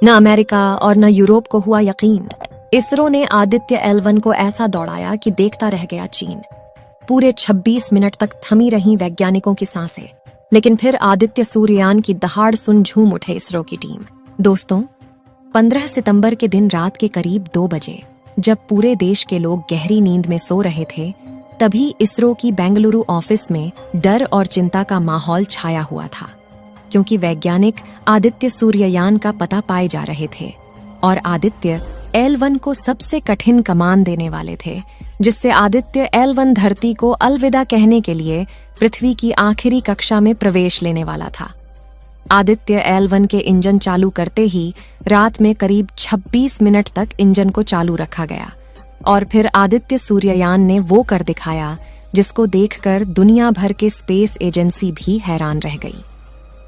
न अमेरिका और न यूरोप को हुआ यकीन। इसरो ने आदित्य L1 को ऐसा दौड़ाया कि देखता रह गया चीन। पूरे 26 मिनट तक थमी रहीं वैज्ञानिकों की सांसें, लेकिन फिर आदित्य सूर्ययान की दहाड़ सुन झूम उठे इसरो की टीम। दोस्तों, 15 सितंबर के दिन रात के करीब 2 बजे, जब पूरे देश के लोग गहरी नींद में सो रहे थे, तभी इसरो की बेंगलुरु ऑफिस में डर और चिंता का माहौल छाया हुआ था, क्योंकि वैज्ञानिक आदित्य सूर्ययान का पता पाए जा रहे थे और आदित्य L1 को सबसे कठिन कमान देने वाले थे, जिससे आदित्य L1 धरती को अलविदा कहने के लिए पृथ्वी की आखिरी कक्षा में प्रवेश लेने वाला था। आदित्य L1 के इंजन चालू करते ही रात में करीब 26 मिनट तक इंजन को चालू रखा गया और फिर आदित्य सूर्ययान ने वो कर दिखाया जिसको देखकर दुनिया भर के स्पेस एजेंसी भी हैरान रह गई।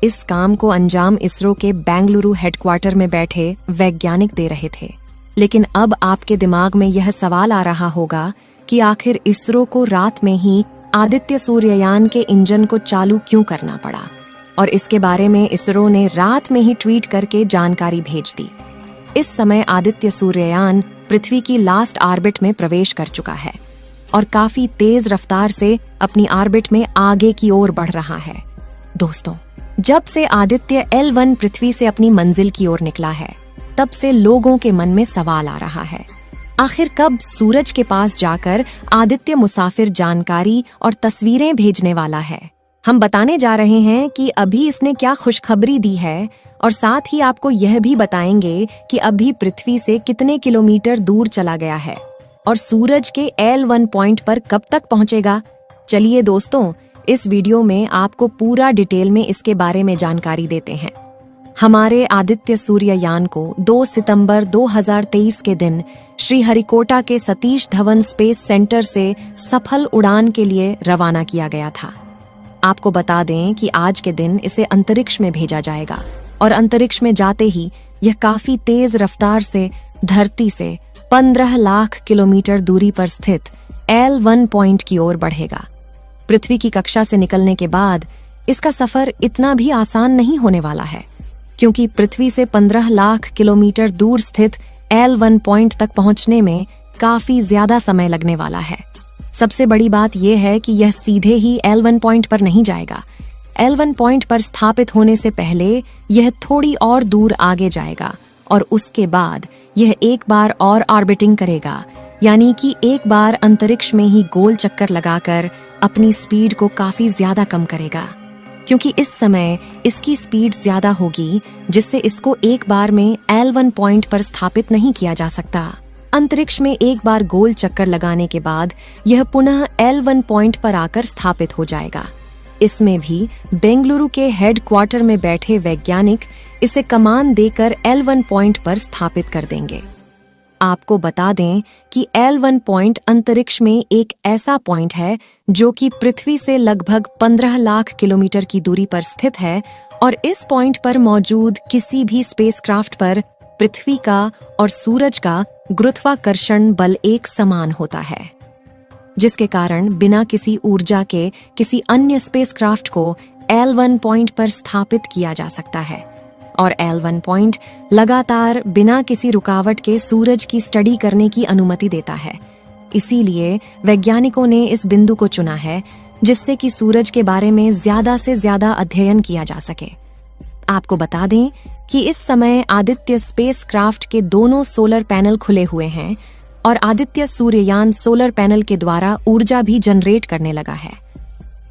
इस काम को अंजाम इसरो के बेंगलुरु हेडक्वार्टर में बैठे वैज्ञानिक दे रहे थे। लेकिन अब आपके दिमाग में यह सवाल आ रहा होगा कि आखिर इसरो को रात में ही आदित्य सूर्ययान के इंजन को चालू क्यों करना पड़ा, और इसके बारे में इसरो ने रात में ही ट्वीट करके जानकारी भेज दी। इस समय आदित्य सूर्ययान पृथ्वी की लास्ट ऑर्बिट में प्रवेश कर चुका है और काफी तेज रफ्तार से अपनी ऑर्बिट में आगे की ओर बढ़ रहा है। दोस्तों, जब से आदित्य L1 पृथ्वी से अपनी मंजिल की ओर निकला है, तब से लोगों के मन में सवाल आ रहा है, आखिर कब सूरज के पास जाकर आदित्य मुसाफिर जानकारी और तस्वीरें भेजने वाला है। हम बताने जा रहे हैं कि अभी इसने क्या खुशखबरी दी है, और साथ ही आपको यह भी बताएंगे कि अभी पृथ्वी से कितने किलोमीटर दूर चला गया है और सूरज के L1 पॉइंट पर कब तक पहुंचेगा। चलिए दोस्तों, इस वीडियो में आपको पूरा डिटेल में इसके बारे में जानकारी देते हैं। हमारे आदित्य सूर्ययान को 2 सितंबर 2023 के दिन श्रीहरिकोटा के सतीश धवन स्पेस सेंटर से सफल उड़ान के लिए रवाना किया गया था। आपको बता दें कि आज के दिन इसे अंतरिक्ष में भेजा जाएगा और अंतरिक्ष में जाते ही यह काफी तेज रफ्तार से धरती से 15 लाख किलोमीटर दूरी पर स्थित L1 पॉइंट की ओर बढ़ेगा। पृथ्वी की कक्षा से निकलने के बाद इसका सफर इतना भी आसान नहीं होने वाला है, क्योंकि पृथ्वी से 15 लाख किलोमीटर दूर स्थित L1 पॉइंट तक पहुंचने में काफी ज्यादा समय लगने वाला है। सबसे बड़ी बात यह है कि यह सीधे ही L1 पॉइंट पर नहीं जाएगा। L1 पॉइंट पर स्थापित होने से पहले यह थोड़ी और दूर आगे जाएगा और उसके बाद यह एक बार और ऑर्बिटिंग करेगा, यानी कि एक बार अंतरिक्ष में ही गोल चक्कर लगाकर अपनी स्पीड को काफी ज्यादा कम करेगा, क्योंकि इस समय इसकी स्पीड ज्यादा होगी, जिससे इसको एक बार में L1 पॉइंट पर स्थापित नहीं किया जा सकता। अंतरिक्ष में एक बार गोल चक्कर लगाने के बाद यह पुनः L1 पॉइंट पर आकर स्थापित हो जाएगा। इसमें भी बेंगलुरु के हेडक्वार्टर में बैठे वैज्ञानिक इसे कमान देकर L1 पॉइंट पर स्थापित कर देंगे। आपको बता दें कि L1 पॉइंट अंतरिक्ष में एक ऐसा पॉइंट है जो कि पृथ्वी से लगभग 15 लाख किलोमीटर की दूरी पर स्थित है, और इस पॉइंट पर मौजूद किसी भी स्पेसक्राफ्ट पर पृथ्वी का और सूरज का गुरुत्वाकर्षण बल एक समान होता है, जिसके कारण बिना किसी ऊर्जा के किसी अन्य स्पेसक्राफ्ट को L1 पॉइंट पर स्थापित किया जा सकता है। और L1 पॉइंट लगातार बिना किसी रुकावट के सूरज की स्टडी करने की अनुमति देता है। इसीलिए वैज्ञानिकों ने इस बिंदु को चुना है, जिससे कि सूरज के बारे में ज्यादा से ज्यादा अध्ययन किया जा सके। आपको बता दें कि इस समय आदित्य स्पेसक्राफ्ट के दोनों सोलर पैनल खुले हुए हैं और आदित्य सूर्ययान सोलर पैनल के द्वारा ऊर्जा भी जनरेट करने लगा है।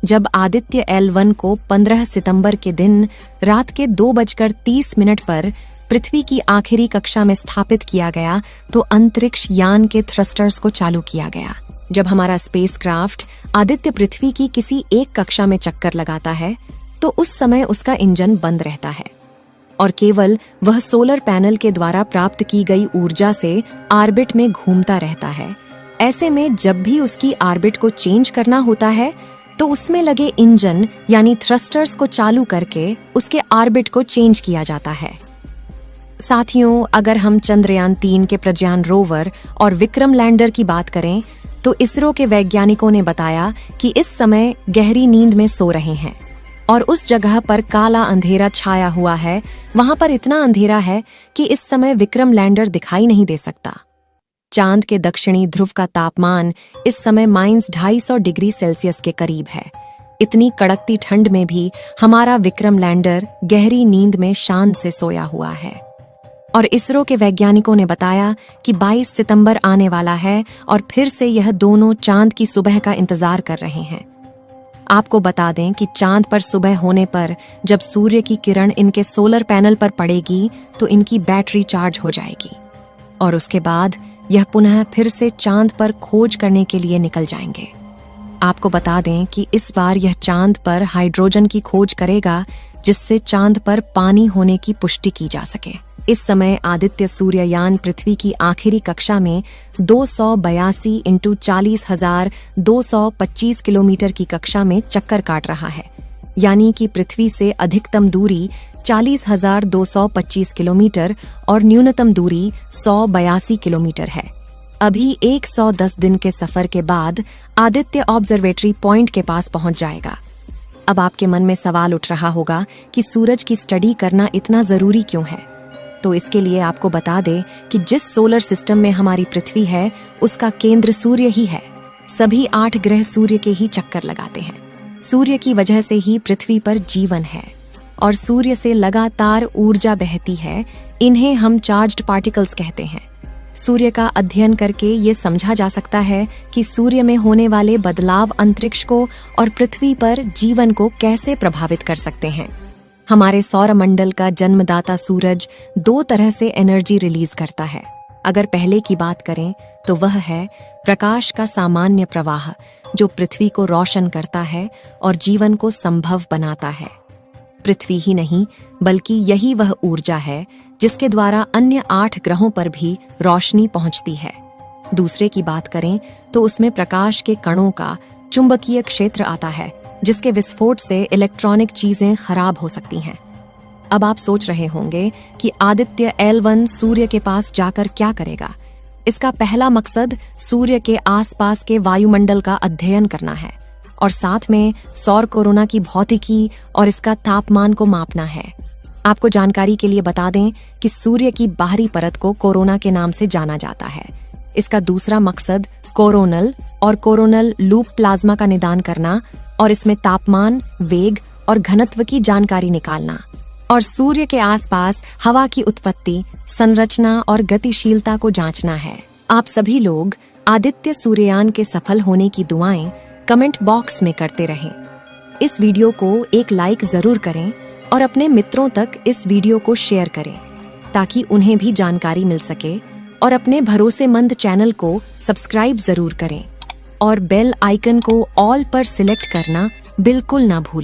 जब आदित्य L1 को 15 सितंबर के दिन रात के 2:30 पर पृथ्वी की आखिरी कक्षा में स्थापित किया गया, तो अंतरिक्ष यान के थ्रस्टर्स को चालू किया गया। जब हमारा स्पेसक्राफ्ट आदित्य पृथ्वी की किसी एक कक्षा में चक्कर लगाता है, तो उस समय उसका इंजन बंद रहता है और केवल वह सोलर पैनल के द्वारा प्राप्त की गई ऊर्जा से ऑर्बिट में घूमता रहता है। ऐसे में जब भी उसकी ऑर्बिट को चेंज करना होता है, तो उसमें लगे इंजन यानी थ्रस्टर्स को चालू करके उसके ऑर्बिट को चेंज किया जाता है। साथियों, अगर हम चंद्रयान 3 के प्रज्ञान रोवर और विक्रम लैंडर की बात करें, तो इसरो के वैज्ञानिकों ने बताया कि इस समय गहरी नींद में सो रहे हैं। और उस जगह पर काला अंधेरा छाया हुआ है। वहां पर इतना अंधेरा है कि इस समय विक्रम लैंडर दिखाई नहीं दे सकता। चांद के दक्षिणी ध्रुव का तापमान इस समय -250 डिग्री सेल्सियस के करीब है। इतनी कड़कती ठंड में भी हमारा विक्रम लैंडर गहरी नींद में शांत से सोया हुआ है। और इसरो के वैज्ञानिकों ने बताया कि 22 सितंबर आने वाला है और फिर से यह दोनों चांद की सुबह का इंतजार कर रहे हैं। आपको बता दें कि चांद पर सुबह होने पर जब सूर्य की किरण इनके सोलर पैनल पर पड़ेगी तो इनकी बैटरी चार्ज हो जाएगी और उसके बाद यह पुनः फिर से चांद पर खोज करने के लिए निकल जाएंगे। आपको बता दें कि इस बार यह चांद पर हाइड्रोजन की खोज करेगा जिससे चांद पर पानी होने की पुष्टि की जा सके। इस समय आदित्य सूर्ययान पृथ्वी की आखिरी कक्षा में 282 × 40,225 किलोमीटर की कक्षा में चक्कर काट रहा है, यानी कि पृथ्वी से अधिकतम दूरी 40,225 किलोमीटर और न्यूनतम दूरी 182 किलोमीटर है। अभी 110 दिन के सफर के बाद आदित्य ऑब्जर्वेटरी पॉइंट के पास पहुंच जाएगा। अब आपके मन में सवाल उठ रहा होगा कि सूरज की स्टडी करना इतना जरूरी क्यों है? तो इसके लिए आपको बता दें कि जिस सोलर सिस्टम में हमारी पृथ्वी है उसका केंद्र सूर्य ही है। सभी 8 ग्रह सूर्य के ही चक्कर लगाते हैं। सूर्य की वजह से ही पृथ्वी पर जीवन है और सूर्य से लगातार ऊर्जा बहती है। इन्हें हम चार्ज्ड पार्टिकल्स कहते हैं। सूर्य का अध्ययन करके ये समझा जा सकता है कि सूर्य में होने वाले बदलाव अंतरिक्ष को और पृथ्वी पर जीवन को कैसे प्रभावित कर सकते हैं। हमारे सौरमंडल का जन्मदाता सूरज 2 तरह से एनर्जी रिलीज करता है। अगर पहले की बात करें तो वह है प्रकाश का सामान्य प्रवाह जो पृथ्वी को रोशन करता है और जीवन को संभव बनाता है। पृथ्वी ही नहीं बल्कि यही वह ऊर्जा है जिसके द्वारा अन्य 8 ग्रहों पर भी रोशनी पहुंचती है। दूसरे की बात करें तो उसमें प्रकाश के कणों का चुंबकीय क्षेत्र आता है जिसके विस्फोट से इलेक्ट्रॉनिक चीजें खराब हो सकती हैं। अब आप सोच रहे होंगे कि आदित्य L1 सूर्य के पास जाकर क्या करेगा। इसका पहला मकसद सूर्य के आसपास के वायुमंडल का अध्ययन करना है और साथ में सौर कोरोना की भौतिकी और इसका तापमान को मापना है। आपको जानकारी के लिए बता दें कि सूर्य की बाहरी परत को कोरोना के नाम से जाना जाता है। इसका दूसरा मकसद कोरोनल और कोरोनल लूप प्लाज्मा का निदान करना और इसमें तापमान, वेग और घनत्व की जानकारी निकालना और सूर्य के आसपास हवा की उत्पत्ति, संरचना और गतिशीलता को जांचना है। आप सभी लोग आदित्य सूर्ययान के सफल होने की दुआएं कमेंट बॉक्स में करते रहें। इस वीडियो को एक लाइक जरूर करें और अपने मित्रों तक इस वीडियो को शेयर करें ताकि उन्हें भी जानकारी मिल सके और अपने भरोसेमंद चैनल को सब्सक्राइब जरूर करें और बेल आइकन को ऑल पर सिलेक्ट करना बिल्कुल ना भूलें।